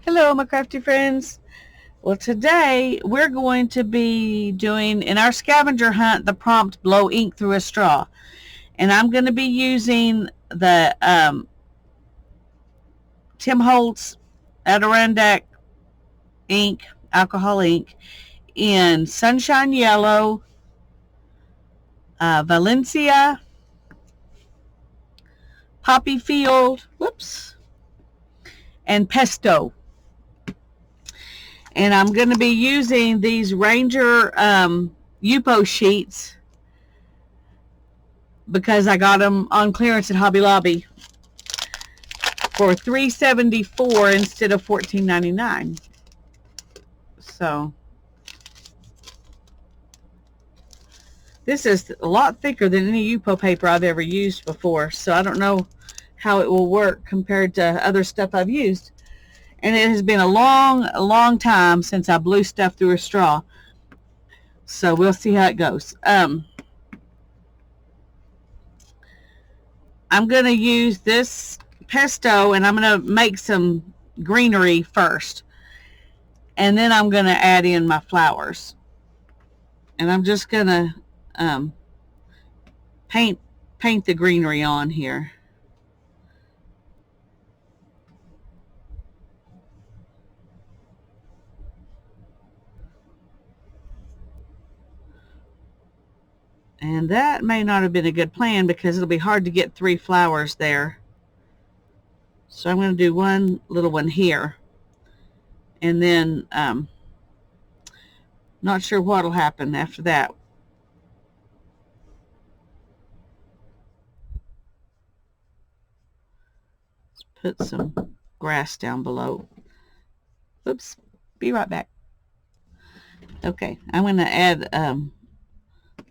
Hello, my crafty friends. Well, today we're going to be doing, in our scavenger hunt, the prompt blow ink through a straw. And I'm going to be using the Tim Holtz Adirondack ink, alcohol ink, in Sunshine Yellow, Valencia, Poppy Field, and Pesto. And I'm going to be using these Ranger Yupo sheets because I got them on clearance at Hobby Lobby for $3.74 instead of $14.99. So this is a lot thicker than any Yupo paper I've ever used before, so I don't know how it will work compared to other stuff I've used. And it has been a long time since I blew stuff through a straw, so we'll see how it goes. I'm going to use this pesto, and I'm going to make some greenery first, and then I'm going to add in my flowers. And I'm just going to paint the greenery on here. And that may not have been a good plan because it'll be hard to get 3 flowers there. So I'm going to do one little one here. And then not sure what will happen after that. Let's put some grass down below. Oops, be right back. Okay, I'm going to add a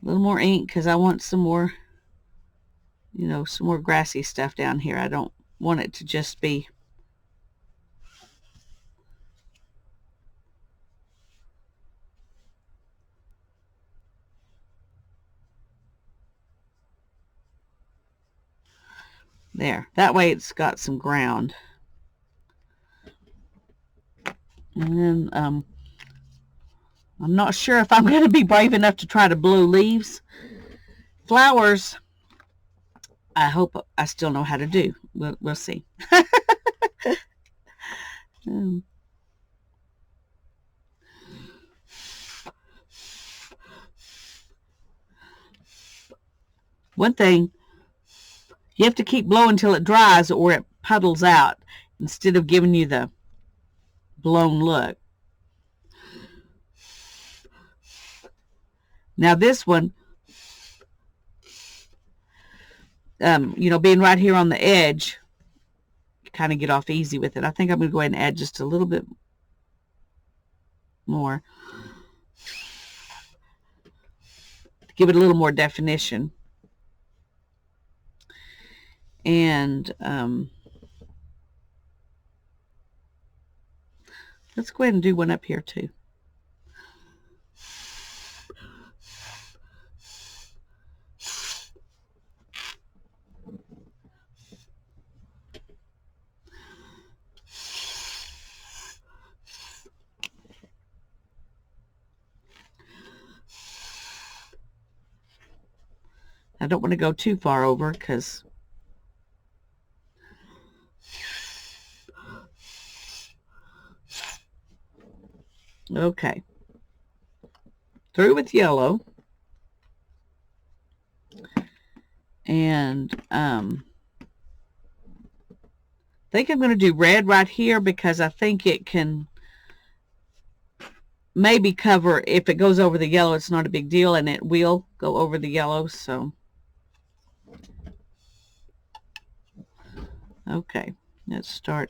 little more ink because I want some more, some more grassy stuff down here. I don't want it to just be there. That way it's got some ground. And then I'm not sure if I'm going to be brave enough to try to blow leaves. Flowers, I hope I still know how to do. We'll see. One thing, you have to keep blowing until it dries or it puddles out instead of giving you the blown look. Now this one, being right here on the edge, you kind of get off easy with it. I think I'm going to go ahead and add just a little bit more to give it a little more definition. And let's go ahead and do one up here too. I don't want to go too far over because okay. Through with yellow. And I think I'm going to do red right here because I think it can maybe cover, if it goes over the yellow, it's not a big deal, and it will go over the yellow. So okay, let's start.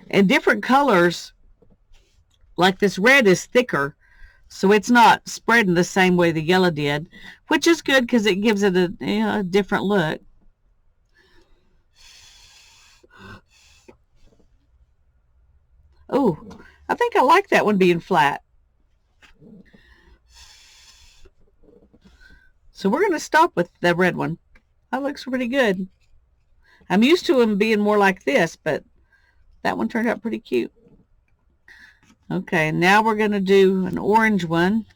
And different colors, like this red is thicker, so it's not spreading the same way the yellow did, which is good because it gives it a different look. Oh, I think I like that one being flat. So we're going to stop with the red one. That looks pretty good. I'm used to them being more like this, but that one turned out pretty cute. Okay, now we're going to do an orange one.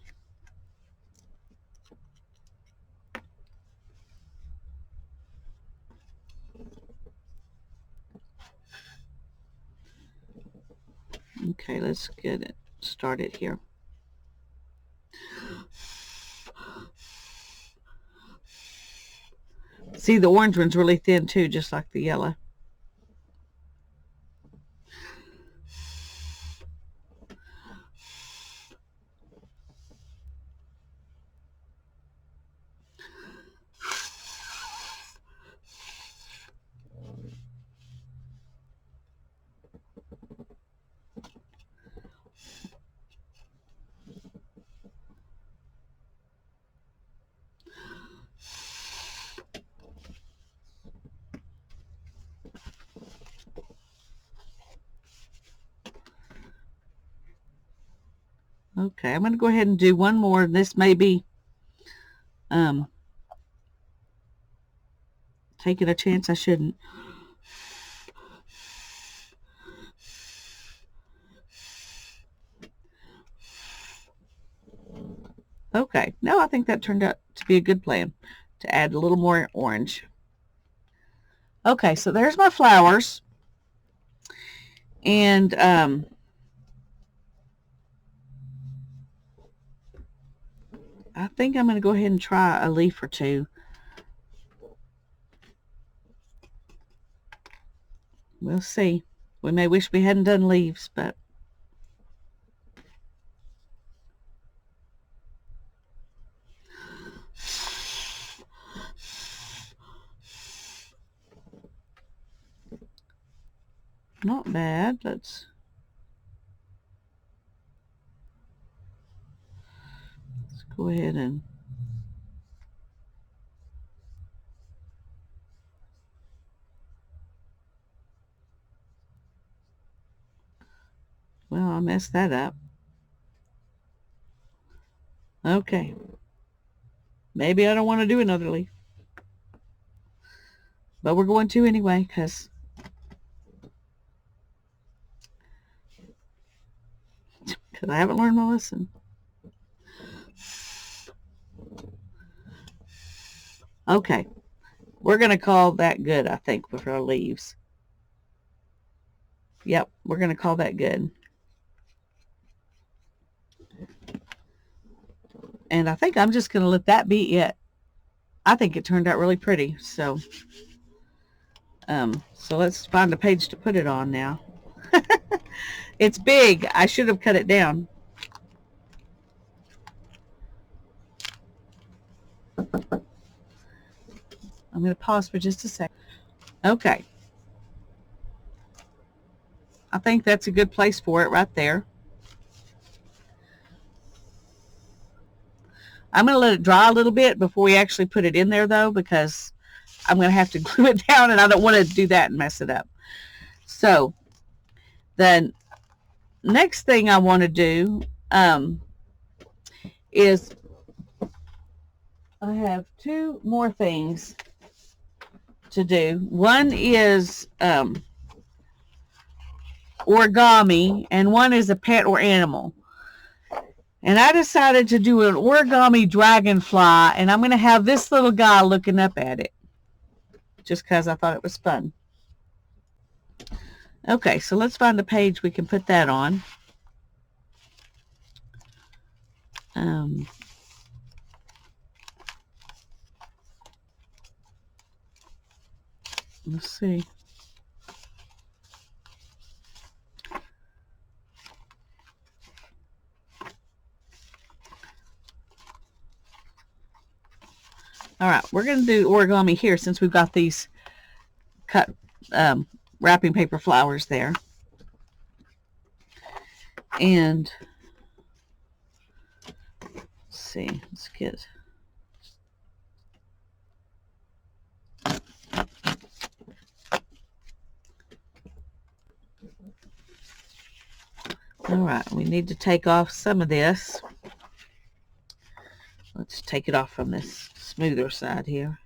Okay, let's get it started here. See, the orange one's really thin too, just like the yellow. Okay, I'm going to go ahead and do one more. This may be taking a chance I shouldn't. Okay, now I think that turned out to be a good plan, to add a little more orange. Okay, so there's my flowers. And I think I'm going to go ahead and try a leaf or two. We'll see. We may wish we hadn't done leaves, but not bad. Let's go ahead and well, I messed that up. Okay. Maybe I don't want to do another leaf. But we're going to anyway, because I haven't learned my lesson. Okay. We're going to call that good, I think, with our leaves. Yep, we're going to call that good. And I think I'm just going to let that be it. I think it turned out really pretty. So let's find a page to put it on now. It's big. I should have cut it down. I'm going to pause for just a second. Okay. I think that's a good place for it right there. I'm going to let it dry a little bit before we actually put it in there, though, because I'm going to have to glue it down, and I don't want to do that and mess it up. So the next thing I want to do is I have two more things to do. One is origami, and one is a pet or animal. And I decided to do an origami dragonfly, and I'm going to have this little guy looking up at it, just because I thought it was fun. Okay, so let's find a page we can put that on. Let's see. All right, we're going to do origami here since we've got these cut wrapping paper flowers there. And let's see, let's get All right, we need to take off some of this. Let's take it off from this smoother side here.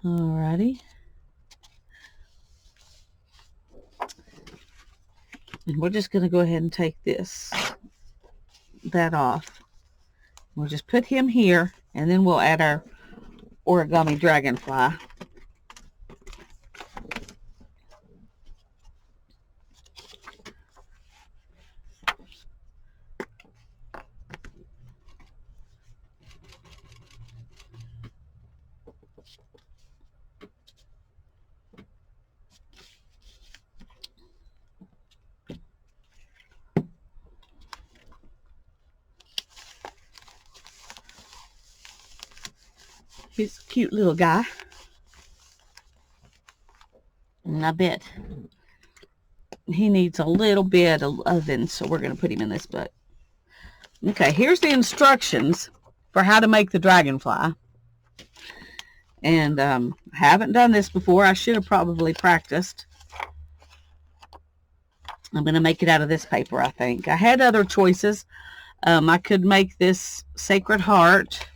Alrighty. And we're just going to go ahead and take that off. We'll just put him here, and then we'll add our origami dragonfly. He's a cute little guy. And I bet he needs a little bit of oven, so we're going to put him in this bucket. Okay, here's the instructions for how to make the dragonfly. And I haven't done this before. I should have probably practiced. I'm going to make it out of this paper, I think. I had other choices. I could make this sacred heart,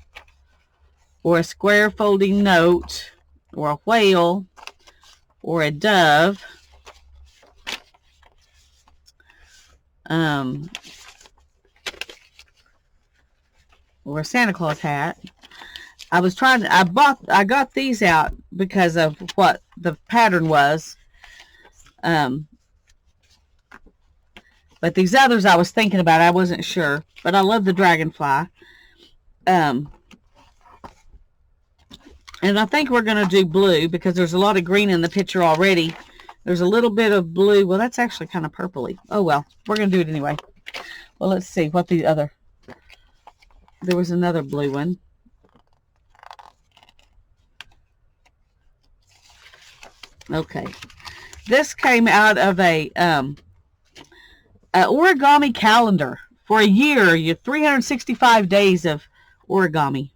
or a square folding note, or a whale, or a dove. Or a Santa Claus hat. I got these out because of what the pattern was. But these others I was thinking about, I wasn't sure. But I love the dragonfly. And I think we're going to do blue because there's a lot of green in the picture already. There's a little bit of blue. Well, that's actually kind of purpley. Oh, well, we're going to do it anyway. Well, let's see what the other... There was another blue one. Okay. This came out of a origami calendar. For a year, you 365 days of origami.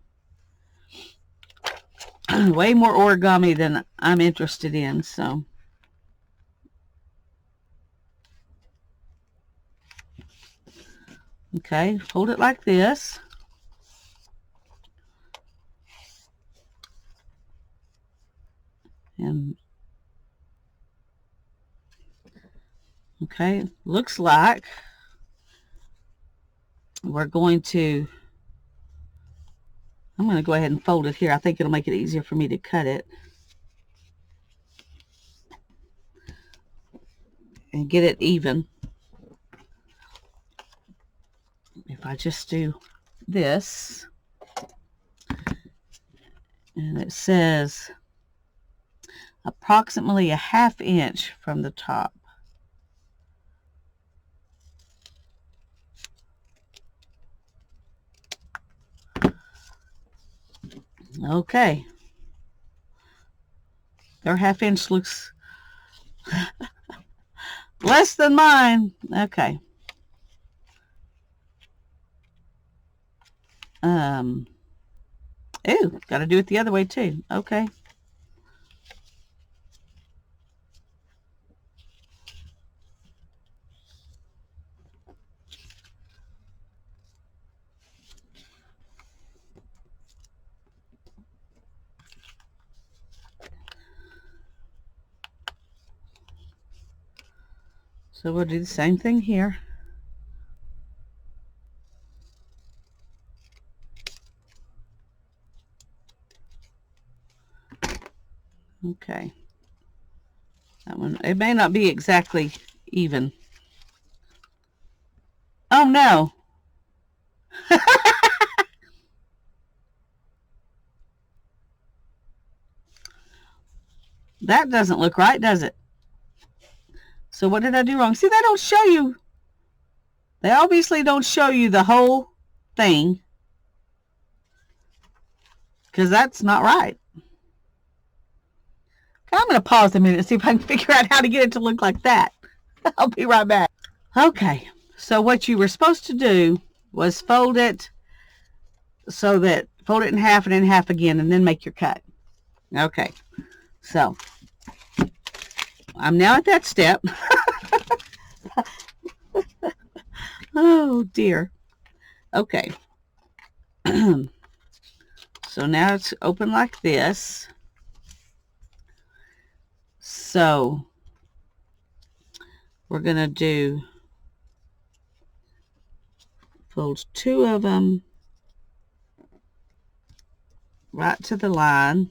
Way more origami than I'm interested in, so. Okay, fold it like this. And okay, looks like we're going to, I'm going to go ahead and fold it here. I think it'll make it easier for me to cut it. And get it even. If I just do this, and it says approximately a ½ inch from the top. Okay. Their ½ inch looks less than mine. Okay. Ooh, got to do it the other way too. Okay. So we'll do the same thing here. Okay. That one, it may not be exactly even. Oh no. That doesn't look right, does it? So what did I do wrong? See, they don't show you. They obviously don't show you the whole thing. Because that's not right. I'm going to pause a minute and see if I can figure out how to get it to look like that. I'll be right back. Okay, so what you were supposed to do was fold it so that, fold it in half and in half again, and then make your cut. Okay, so I'm now at that step. Oh dear. Okay. So now it's open like this. So we're going to do, fold 2 of them right to the line.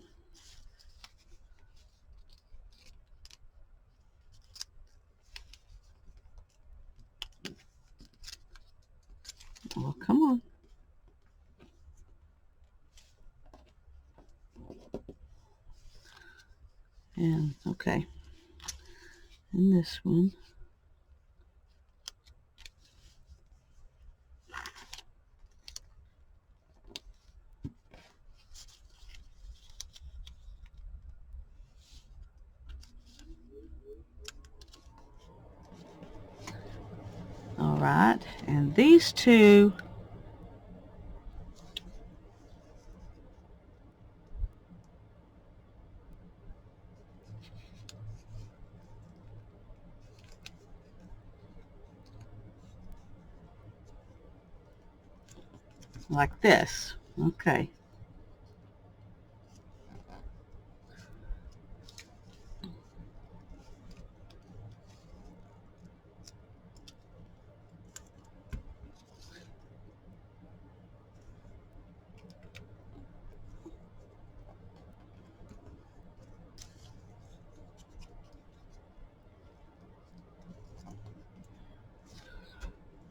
Oh, come on. And okay. And this one. All right, and these 2 like this. Okay.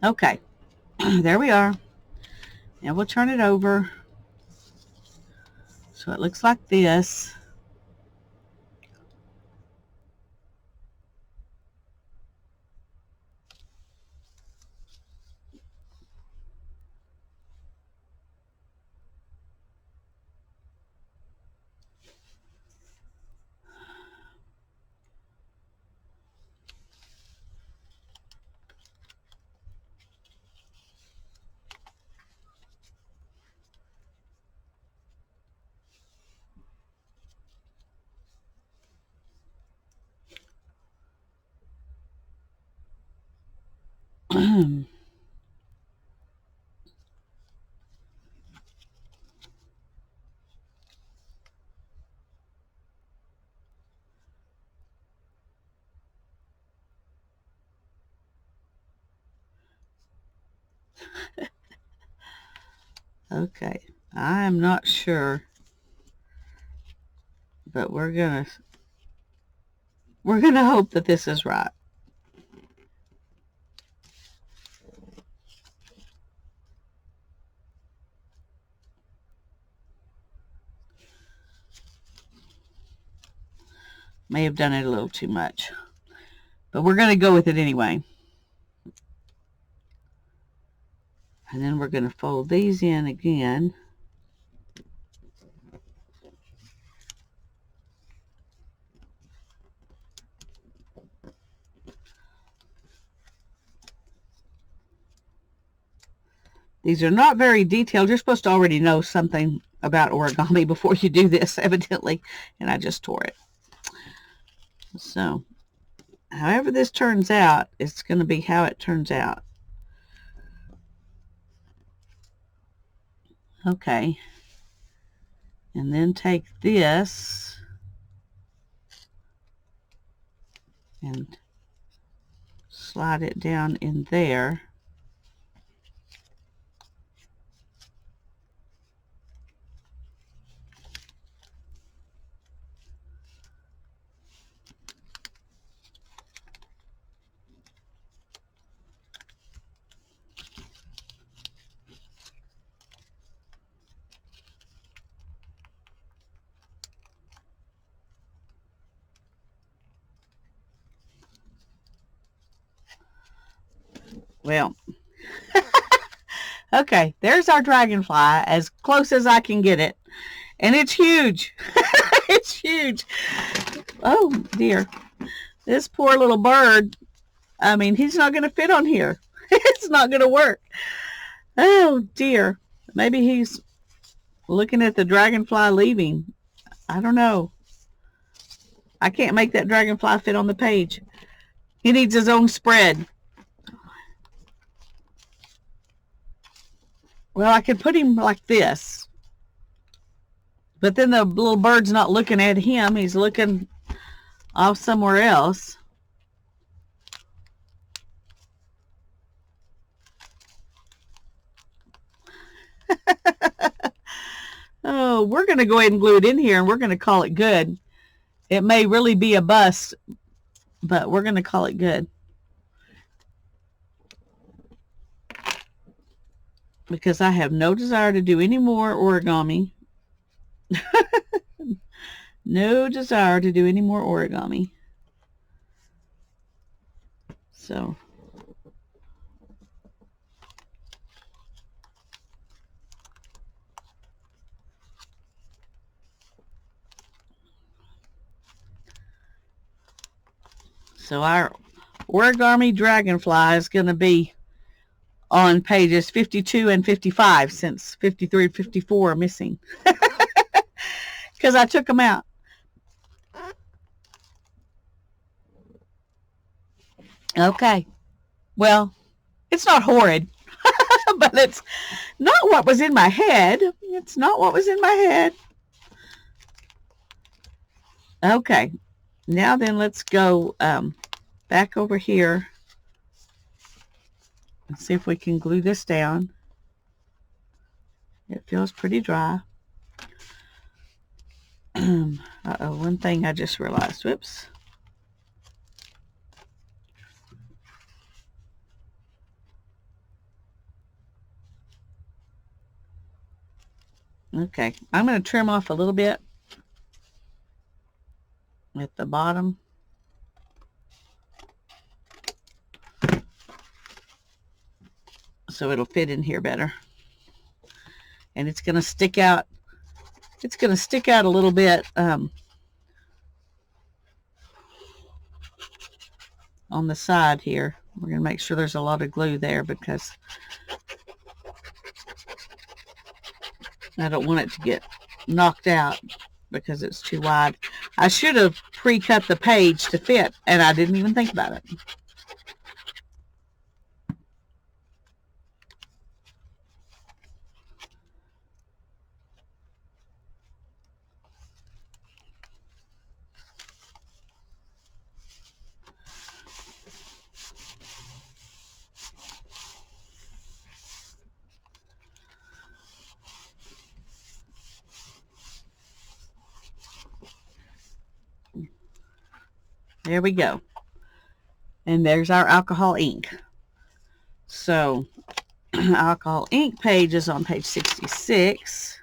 Okay. There we are. Now we'll turn it over so it looks like this. Okay, I'm not sure, but we're gonna hope that this is right. May have done it a little too much, but we're going to go with it anyway. And then we're going to fold these in again. These are not very detailed. You're supposed to already know something about origami before you do this, evidently, and I just tore it. So, however this turns out, it's going to be how it turns out. Okay. And then take this and slide it down in there. Well, okay, there's our dragonfly, as close as I can get it. And it's huge. It's huge. Oh, dear. This poor little bird, I mean, he's not going to fit on here. It's not going to work. Oh dear. Maybe he's looking at the dragonfly leaving. I don't know. I can't make that dragonfly fit on the page. He needs his own spread. Well, I could put him like this. But then the little bird's not looking at him. He's looking off somewhere else. Oh, we're going to go ahead and glue it in here, and we're going to call it good. It may really be a bust, but we're going to call it good. Because I have no desire to do any more origami. No desire to do any more origami. So our origami dragonfly is going to be on pages 52 and 55, since 53 and 54 are missing. Because I took them out. Okay. Well, it's not horrid, but it's not what was in my head. It's not what was in my head. Okay. Now then, let's go back over here and see if we can glue this down. It feels pretty dry. Uh-oh, one thing I just realized. Whoops. Okay, I'm going to trim off a little bit at the bottom. So it'll fit in here better. And it's going to stick out. It's going to stick out a little bit on the side here. We're going to make sure there's a lot of glue there, because I don't want it to get knocked out because it's too wide. I should have pre-cut the page to fit, and I didn't even think about it. There we go. And there's our alcohol ink. So, alcohol ink page is on page 66.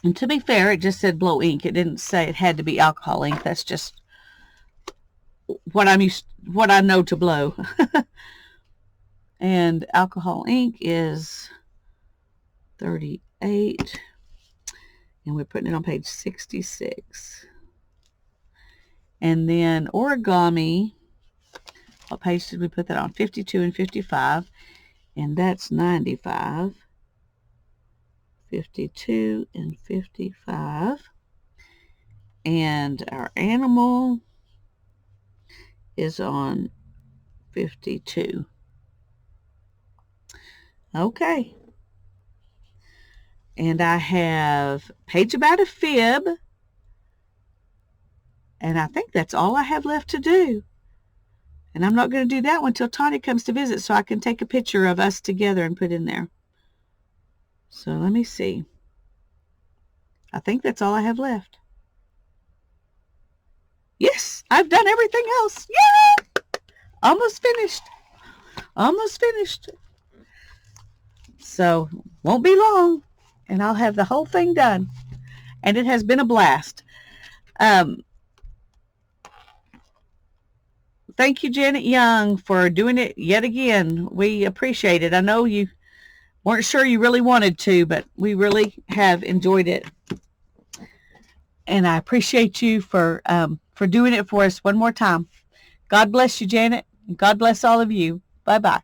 And to be fair, it just said blow ink. It didn't say it had to be alcohol ink. That's just what I know to blow. And alcohol ink is 38. And we're putting it on page 66. And then origami, what page did we put that on? 52 and 55. And that's 95. 52 and 55. And our animal is on 52. Okay. And I have page about a fib. And I think that's all I have left to do. And I'm not going to do that one until Tanya comes to visit, so I can take a picture of us together and put in there. So let me see. I think that's all I have left. Yes, I've done everything else. Yay! Almost finished. Almost finished. So won't be long, and I'll have the whole thing done. And it has been a blast. Thank you, Janet Young, for doing it yet again. We appreciate it. I know you weren't sure you really wanted to, but we really have enjoyed it. And I appreciate you for doing it for us one more time. God bless you, Janet. And God bless all of you. Bye-bye.